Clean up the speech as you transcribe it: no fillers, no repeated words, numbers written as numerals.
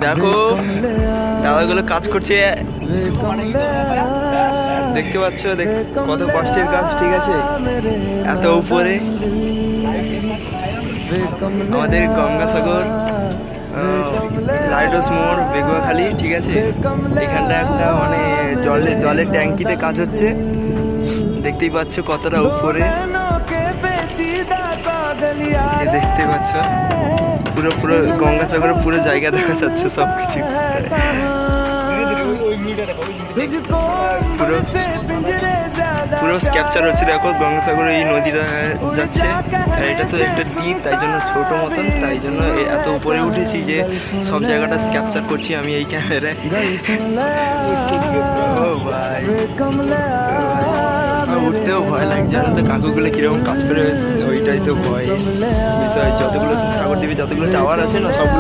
দেখো দাদাগুলো কাজ করছে, দেখতে পাচ্ছ কত কষ্টের কাজ, ঠিক আছে? এত উপরে আমাদের গঙ্গাসাগর লাইট হাউস মোড় বেগুয়াখালী, ঠিক আছে? এখানটা একটা মানে জলের ট্যাঙ্কিতে কাজ হচ্ছে, দেখতেই পাচ্ছ কতটা উপরে, দেখতে পাচ্ছ পুরো পুরো গঙ্গাসাগরের পুরো জায়গা দেখা যাচ্ছে, সবকিছু পুরো পুরো ক্যাপচার হচ্ছে। দেখো গঙ্গাসাগরে এই নদীটা যাচ্ছে, আর এটা তো একটা দ্বীপ, তাই জন্য ছোট মতন, তাই জন্য এত উপরে উঠেছি যে সব জায়গাটা ক্যাপচার করছি আমি এই ক্যামেরায়। ও ভাই, উঠতেও ভয় লাগছে, জানো তো কাকুগুলো কিরকম কাজ করে, ওইটাই তো ভয় বিষয়। যতগুলো সাগর দ্বীপে যতগুলো টাওয়ার আছে না, সবগুলো